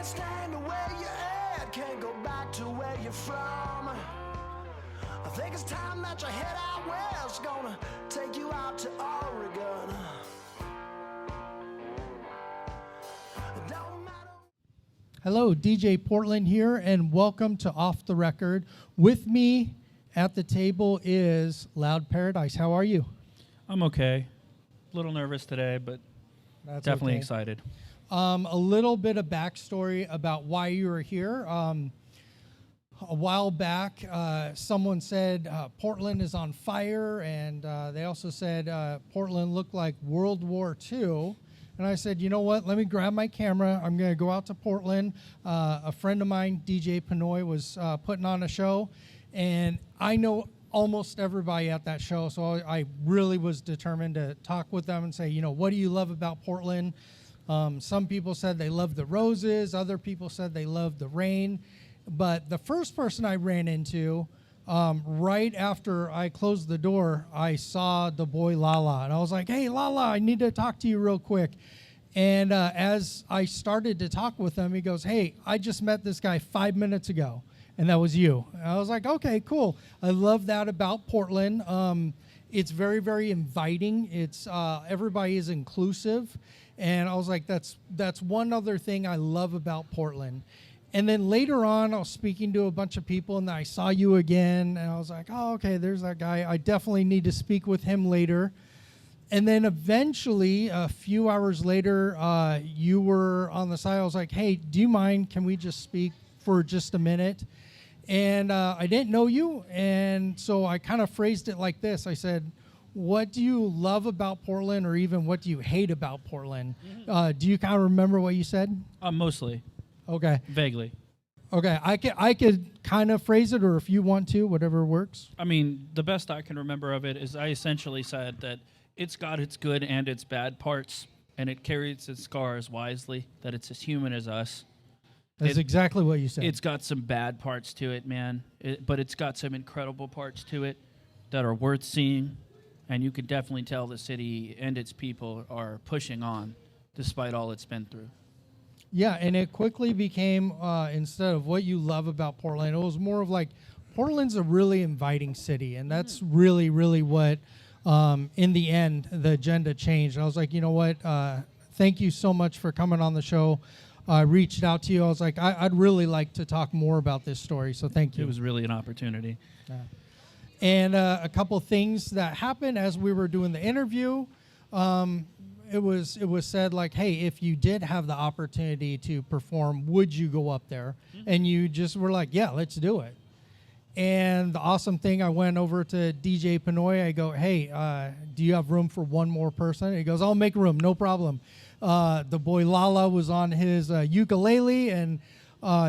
stand where you're at, can't go back to where you're from. I think it's time that you head out west, gonna take you out to Oregon. Don't matter. Hello, DJ Portland here, and welcome to Off the Record. With me at the table is Loud Paradise. How are you? I'm okay. A little nervous today, but That's definitely okay. excited. A little bit of backstory about why you are here. A while back, someone said Portland is on fire, and they also said Portland looked like World War II. And I said, you know what, let me grab my camera. I'm going to go out to Portland. A friend of mine, DJ Pinoy, was putting on a show, and I know almost everybody at that show, so I really was determined to talk with them and say, you know, what do you love about Portland? Some people said they loved the roses. Other people said they loved the rain. But the first person I ran into, right after I closed the door, I saw the boy Lala. And I was like, hey, Lala, I need to talk to you real quick. And as I started to talk with him, he goes, hey, I just met this guy 5 minutes ago. And that was you. And I was like, okay, cool. I love that about Portland. It's very, very inviting. It's everybody is inclusive. And I was like, that's one other thing I love about Portland. And then later on, I was speaking to a bunch of people, and then I saw you again, and I was like, oh, okay, there's that guy. I definitely need to speak with him later. And then eventually, a few hours later, you were on the side. I was like, hey, do you mind? Can we just speak for just a minute? And I didn't know you, and so I kind of phrased it like this. I said, what do you love about Portland, or even what do you hate about Portland? Do you kind of remember what you said? Mostly. Okay. Vaguely. Okay. I could kind of phrase it, or if you want to, whatever works. I mean, the best I can remember of it is I essentially said that it's got its good and its bad parts, and it carries its scars wisely, that it's as human as us. That's exactly what you said. It's got some bad parts to it, man, but it's got some incredible parts to it that are worth seeing. And you can definitely tell the city and its people are pushing on despite all it's been through. Yeah, and it quickly became, instead of what you love about Portland, it was more of like, Portland's a really inviting city. And that's really, really what, in the end, the agenda changed. And I was like, you know what, thank you so much for coming on the show. I reached out to you. I was like, I'd really like to talk more about this story, so thank you. It was really an opportunity. Yeah. And a couple things that happened as we were doing the interview, it was said like, hey, if you did have the opportunity to perform, would you go up there? Mm-hmm. And you just were like, yeah, let's do it. And the awesome thing, I went over to DJ Pinoy. I go, hey, do you have room for one more person? He goes, I'll make room, no problem. The boy Lala was on his ukulele, and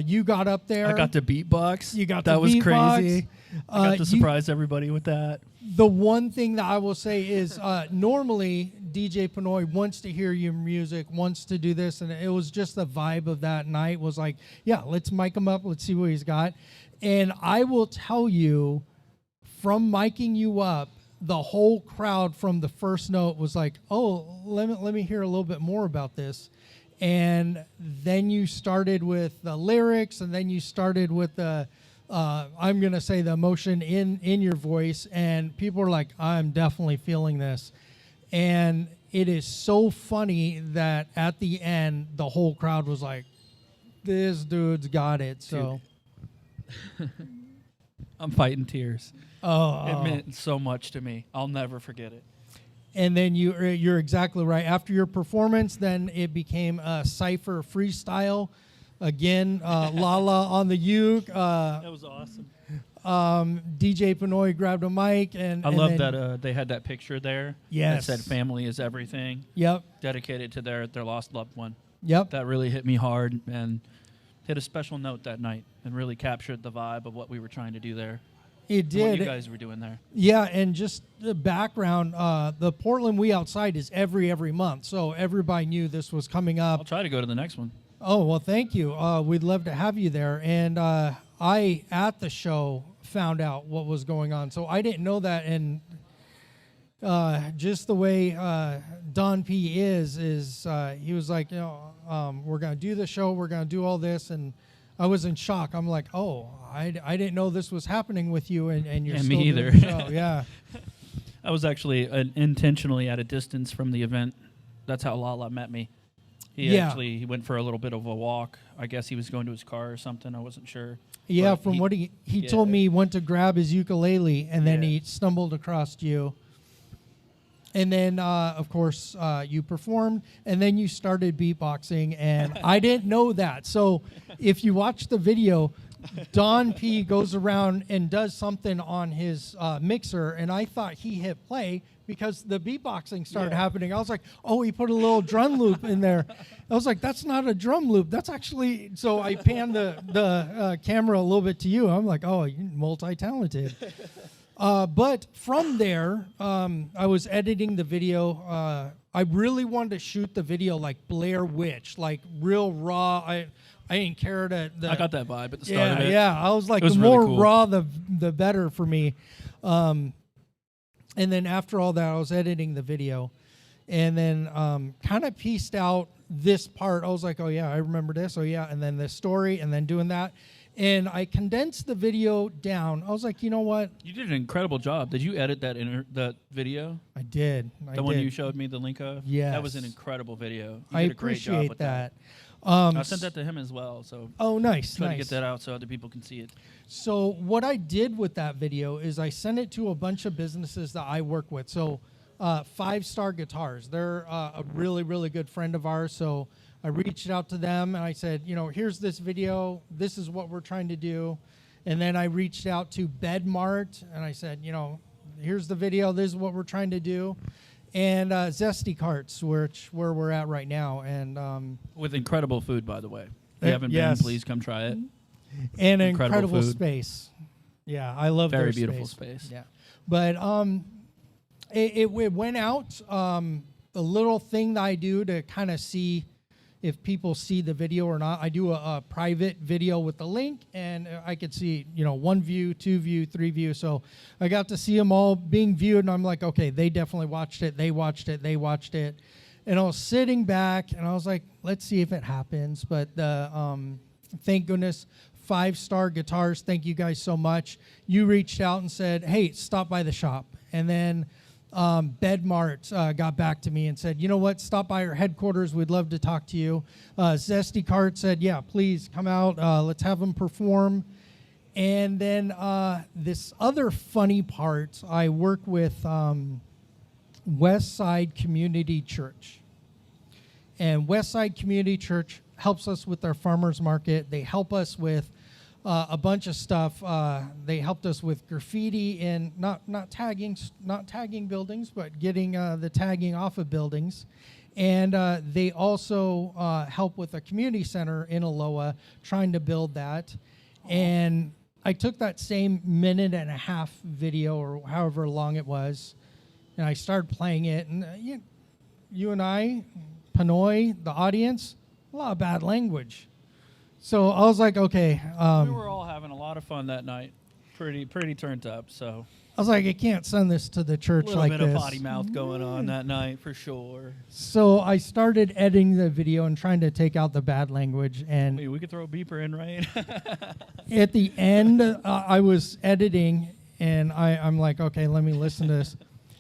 you got up there. I got the beatbox. You got that the was beatbox. crazy. I got to surprise everybody with that. The one thing that I will say is normally DJ Pinoy wants to hear your music, wants to do this, and it was just the vibe of that night was like, yeah, let's mic him up, let's see what he's got. And I will tell you, from miking you up, the whole crowd from the first note was like, oh, let me hear a little bit more about this. And then you started with the lyrics, and then you started with the I'm going to say the emotion in your voice, and people are like, I'm definitely feeling this. And it is so funny that at the end, the whole crowd was like, this dude's got it. So I'm fighting tears. Oh, it meant so much to me. I'll never forget it. And then you're exactly right. After your performance, then it became a Cypher freestyle. Again, Lala on the uke. That was awesome. DJ Pinoy grabbed a mic, and I love that they had that picture there. Yes. That said, "Family is everything." Yep. Dedicated to their lost loved one. Yep. That really hit me hard and hit a special note that night, and really captured the vibe of what we were trying to do there. It did. What you guys were doing there. Yeah, and just the background, the Portland We Outside is every month, so everybody knew this was coming up. I'll try to go to the next one. Oh, well, thank you. We'd love to have you there. And I, at the show, found out what was going on. So I didn't know that. And just the way Don P is he was like, you know, we're gonna do the show, we're gonna do all this, and I was in shock. I'm like, oh, I didn't know this was happening with you, and you're still me doing either. the show. Yeah. I was actually intentionally at a distance from the event. That's how Lala met me. He went for a little bit of a walk. I guess he was going to his car or something. I wasn't sure. Yeah, But from what he told me, he went to grab his ukulele, and then he stumbled across you. And then, of course, you performed, and then you started beatboxing, and I didn't know that. So if you watch the video, Don P goes around and does something on his mixer, and I thought he hit play because the beatboxing started happening. I was like, oh, he put a little drum loop in there. I was like, that's not a drum loop. That's actually, so I panned the camera a little bit to you. I'm like, oh, you're multi-talented. But from there, I was editing the video. I really wanted to shoot the video like Blair Witch, like real raw. I didn't care to. I got that vibe at the start of it. Yeah. I was like, was the really more cool. raw, the better for me. And then after all that, I was editing the video, and then kind of pieced out this part. I was like, oh yeah, I remember this. Oh yeah, and then the story, and then doing that. And I condensed the video down. I was like, you know what? You did an incredible job. Did you edit that video? I did. The one you showed me the link of? Yes. That was an incredible video. You I did a great job appreciate with that. I sent that to him as well. So Oh, nice. try nice. to get that out so other people can see it. So what I did with that video is I sent it to a bunch of businesses that I work with. So 5 Star Guitars, they're a really, really good friend of ours. So I reached out to them and I said, you know, here's this video. This is what we're trying to do. And then I reached out to BedMart and I said, you know, here's the video. This is what we're trying to do. And Zesti Carts, where we're at right now. And With incredible food, by the way. If you haven't yes. been, please come try it. and an Incredible incredible food. space. Yeah, I love Very their beautiful space. Yeah, but it went out. A little thing that I do to kind of see if people see the video or not. I do a private video with the link, and I could see, you know, 1 view, 2 view, 3 view. So I got to see them all being viewed, and I'm like, okay, they definitely watched it. They watched it. They watched it. And I was sitting back, and I was like, let's see if it happens. But thank goodness, 5 Star Guitars, thank you guys so much. You reached out and said, hey, stop by the shop. And then BedMart got back to me and said, you know what, stop by our headquarters. We'd love to talk to you. Zesti Carts said, yeah, please come out. Let's have them perform. And then this other funny part, I work with Westside Community Church. And Westside Community Church helps us with our farmers market. They help us with a bunch of stuff. They helped us with graffiti and not tagging buildings, but getting the tagging off of buildings. And they also help with a community center in Aloha, trying to build that. And I took that same 1.5-minute video, or however long it was, and I started playing it. And you and I, Pinoy, the audience, a lot of bad language. So I was like, okay. We were all having a lot of fun that night. Pretty turned up, so. I was like, I can't send this to the church like this. A little bit of potty mouth going on that night, for sure. So I started editing the video and trying to take out the bad language. And I mean, we could throw a beeper in, right? at the end, I was editing, and I'm like, okay, let me listen to this.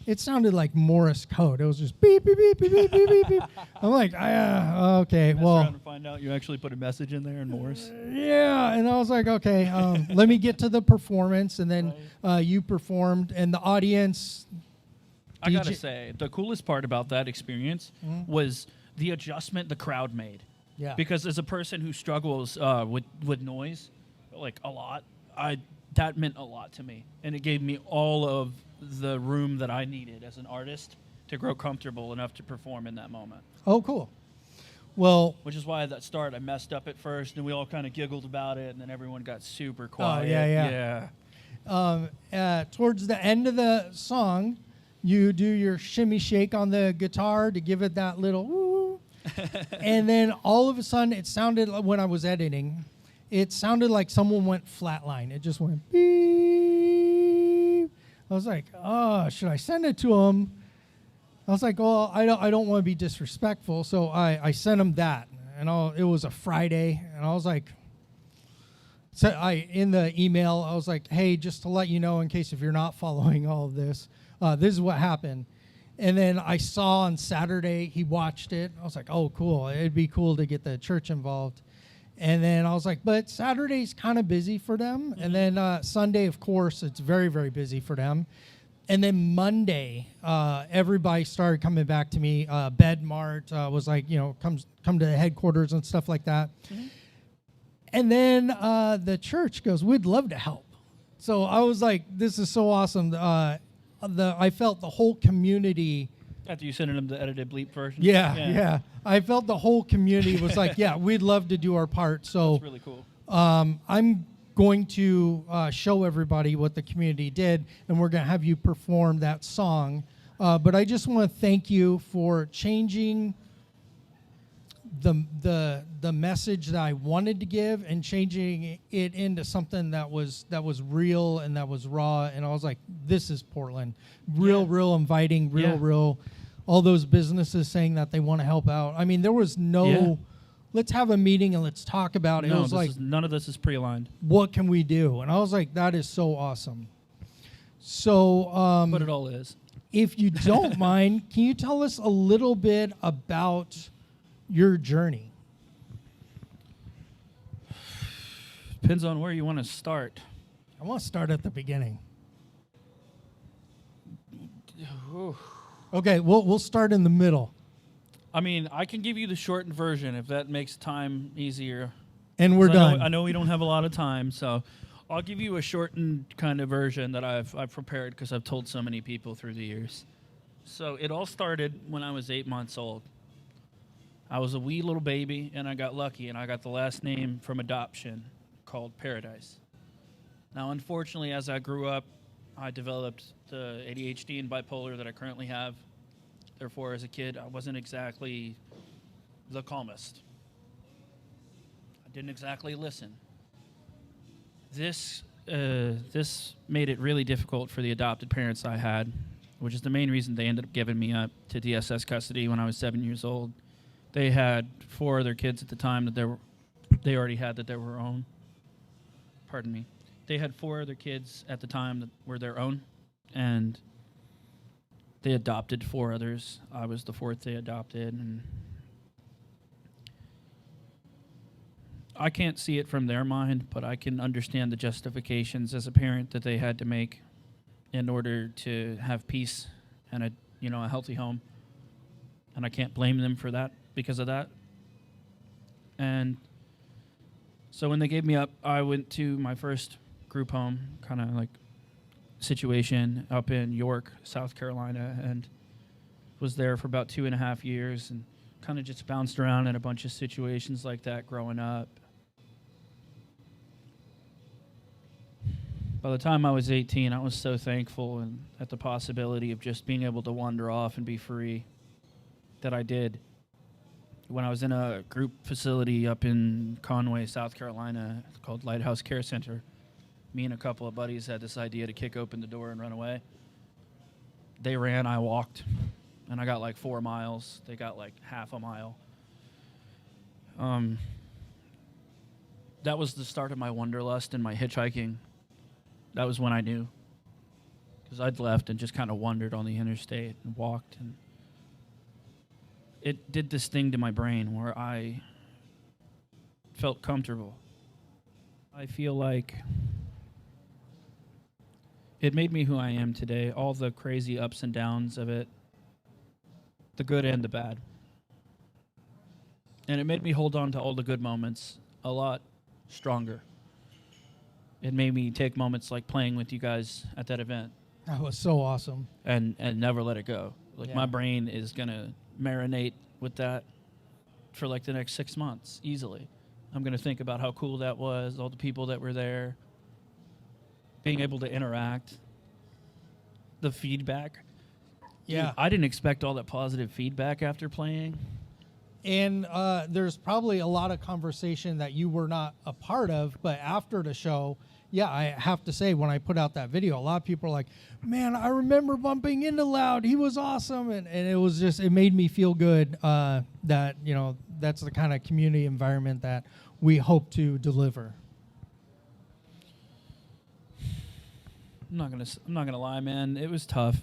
It sounded like Morse code. It was just beep, beep, beep, beep, beep, beep, beep, beep. I'm like, okay, Mess well. around and find out you actually put a message in there in Morse. Yeah, and I was like, okay, let me get to the performance, and then you performed, and the audience. I gotta say, the coolest part about that experience was the adjustment the crowd made. Yeah. Because as a person who struggles with noise, like a lot, that meant a lot to me, and it gave me all of the room that I needed as an artist to grow comfortable enough to perform in that moment. Oh, cool. Well, which is why at that start I messed up at first, and we all kind of giggled about it, and then everyone got super quiet. Towards the end of the song, you do your shimmy shake on the guitar to give it that little woo. And then all of a sudden, it sounded, when I was editing, it sounded like someone went flatline. It just went beep. I was like, oh, should I send it to him? I was like, well, I don't want to be disrespectful, so I sent him that. and it was a Friday, and I was like, so in the email, I was like, hey, just to let you know, in case if you're not following all of this, this is what happened. And then I saw on Saturday, he watched it. I was like, oh, cool. It'd be cool to get the church involved. And then I was like, but Saturday's kind of busy for them. And then Sunday, of course, it's very, very busy for them. And then Monday, everybody started coming back to me. BedMart was like, come to the headquarters and stuff like that. Mm-hmm. And then the church goes, we'd love to help. So I was like, this is so awesome. I felt the whole community. After you sent them the edited bleep version? Yeah. I felt the whole community was like, yeah, we'd love to do our part. So that's really cool. I'm going to show everybody what the community did, and we're going to have you perform that song. But I just want to thank you for changing the message that I wanted to give and changing it into something that was real and that was raw. And I was like, this is Portland. Real inviting, real. All those businesses saying that they want to help out. I mean, there was no, let's have a meeting and let's talk about it. No, it was like, none of this is pre-aligned. What can we do? And I was like, that is so awesome. So, but it all is. If you don't mind, can you tell us a little bit about your journey? Depends on where you want to start. I want to start at the beginning. Okay, we'll start in the middle. I mean, I can give you the shortened version if that makes time easier. And we're done. I know we don't have a lot of time, so I'll give you a shortened kind of version that I've prepared because I've told so many people through the years. So it all started when I was 8 months old. I was a wee little baby, and I got lucky, and I got the last name from adoption called Paradise. Now, unfortunately, as I grew up, I developed the ADHD and bipolar that I currently have. Therefore, as a kid, I wasn't exactly the calmest. I didn't exactly listen. This made it really difficult for the adopted parents I had, which is the main reason they ended up giving me up to DSS custody when I was 7 years old. They had 4 other kids at the time that they already had that they were own. Pardon me. They had 4 other kids at the time that were their own, and they adopted 4 others. I was the 4th they adopted, and I can't see it from their mind, but I can understand the justifications as a parent that they had to make in order to have peace and a healthy home, and I can't blame them for that because of that. And so when they gave me up, I went to my first group home kind of like situation up in York, South Carolina, and was there for about 2.5 years and kind of just bounced around in a bunch of situations like that growing up. By the time I was 18, I was so thankful and at the possibility of just being able to wander off and be free that I did. When I was in a group facility up in Conway, South Carolina, called Lighthouse Care Center, me and a couple of buddies had this idea to kick open the door and run away. They ran, I walked, and I got like 4 miles. They got like half a mile. That was the start of my wanderlust and my hitchhiking. That was when I knew, because I'd left and just kind of wandered on the interstate and walked, and it did this thing to my brain where I felt comfortable. I feel like it made me who I am today, all the crazy ups and downs of it, the good and the bad. And it made me hold on to all the good moments a lot stronger. It made me take moments like playing with you guys at that event. That was so awesome. And never let it go. Like, yeah. My brain is going to marinate with that for like the next 6 months, easily. I'm going to think about how cool that was, all the people that were there, being able to interact, the feedback. Yeah. Dude, I didn't expect all that positive feedback after playing. And there's probably a lot of conversation that you were not a part of, but after the show, yeah, I have to say, when I put out that video, a lot of people are like, man, I remember bumping into Loud. He was awesome. And it was just, it made me feel good that, that's the kind of community environment that we hope to deliver. I'm not gonna lie, man. It was tough,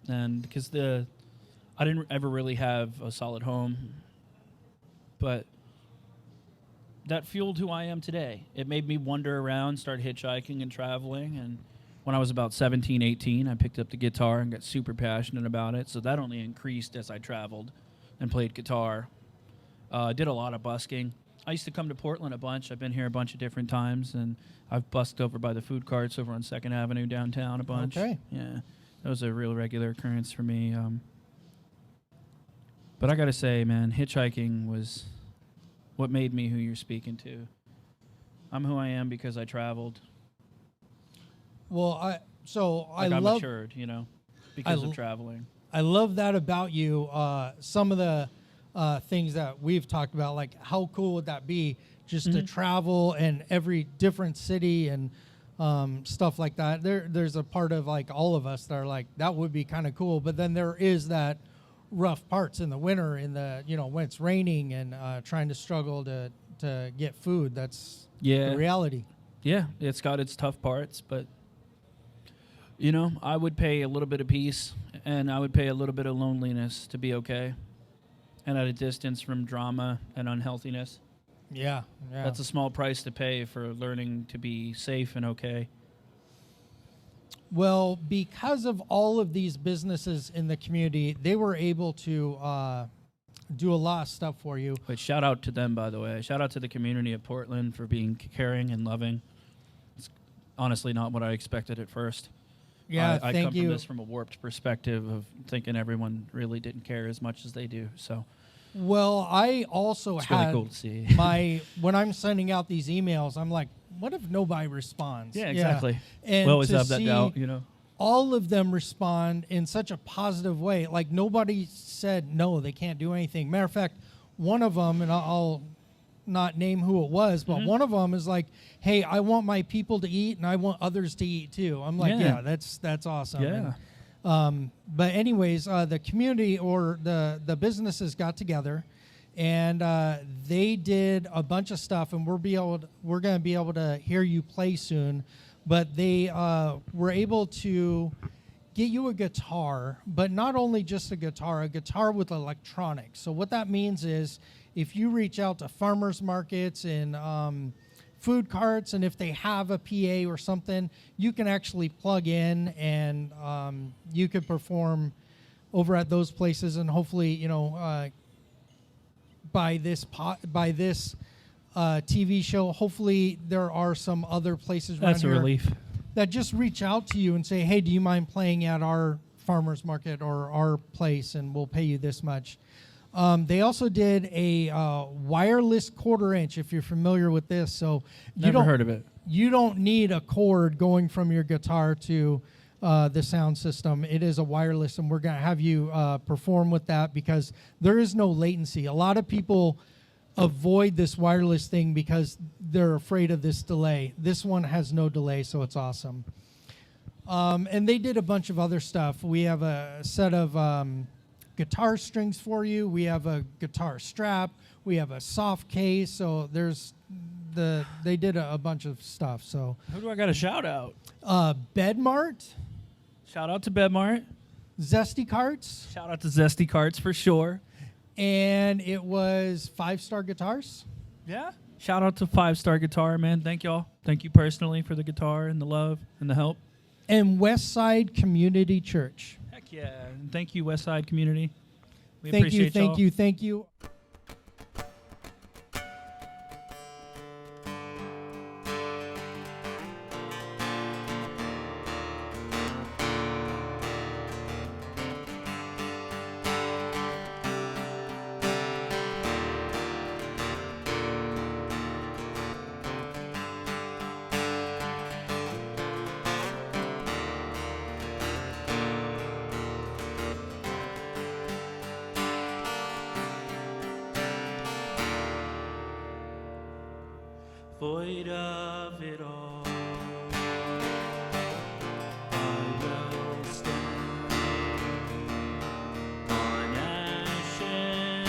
and because I didn't ever really have a solid home, but that fueled who I am today. It made me wander around, start hitchhiking and traveling, and when I was about 17, 18, I picked up the guitar and got super passionate about it. So that only increased as I traveled and played guitar. Did a lot of busking. I used to come to Portland a bunch. I've been here a bunch of different times, and I've busked over by the food carts over on 2nd Avenue downtown a bunch. Okay. Yeah, that was a real regular occurrence for me. But I got to say, man, hitchhiking was what made me who you're speaking to. I'm who I am because I traveled. Well, I got love matured, because of traveling. I love that about you. Some of the things that we've talked about, like how cool would that be just to travel in every different city and stuff like that. There's a part of like all of us that are like, that would be kind of cool. But then there is that rough parts in the winter, when it's raining and trying to struggle to get food. That's the reality. Yeah, it's got its tough parts, but I would pay a little bit of peace and I would pay a little bit of loneliness to be okay, and at a distance from drama and unhealthiness. Yeah. That's a small price to pay for learning to be safe and okay. Well, because of all of these businesses in the community, they were able to do a lot of stuff for you. But shout out to them, by the way. Shout out to the community of Portland for being caring and loving. It's honestly not what I expected at first. Yeah, I thank come you. from this from a warped perspective of thinking everyone really didn't care as much as they do. So, well, I also it's had really cool to see. when I'm sending out these emails, I'm like, what if nobody responds? Yeah, exactly. And we always to have that see doubt, all of them respond in such a positive way. Like nobody said no, they can't do anything. Matter of fact, one of them, and I'll not name who it was, but one of them is like, hey, I want my people to eat and I want others to eat too. I'm like, yeah that's awesome. Yeah. And, but anyways, the community or the businesses got together and they did a bunch of stuff, and we're going to be able to hear you play soon. But they were able to get you a guitar, but not only just a guitar with electronics. So what that means is if you reach out to farmers markets and food carts, and if they have a PA or something, you can actually plug in and you could perform over at those places, and hopefully, by this TV show, hopefully there are some other places around That's a here relief. that just reach out to you and say, hey, do you mind playing at our farmer's market or our place, and we'll pay you this much. They also did a wireless 1/4 inch, if you're familiar with this. So Never heard of it. You don't need a cord going from your guitar to the sound system. It is a wireless, and we're going to have you perform with that because there is no latency. A lot of people avoid this wireless thing because they're afraid of this delay. This one has no delay, so it's awesome. And they did a bunch of other stuff. We have a set of guitar strings for you. We have a guitar strap. We have a soft case. So they did a bunch of stuff. So Who do I got to shout out? BedMart, Shout out to BedMart. Zesti Carts, Shout out to Zesti Carts for sure. and it was 5-Star Guitars. Yeah. Shout out to 5-Star Guitar, man. Thank y'all. Thank you personally for the guitar and the love and the help. And Westside Community Church. Heck yeah. And thank you, Westside community. We Thank you, appreciate y'all. thank you. Void of it all, I will stand on ashes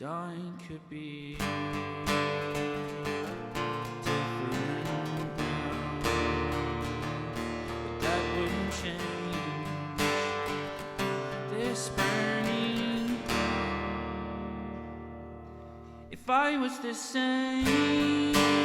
and I could be different now, but that wouldn't change this burning. If I was the same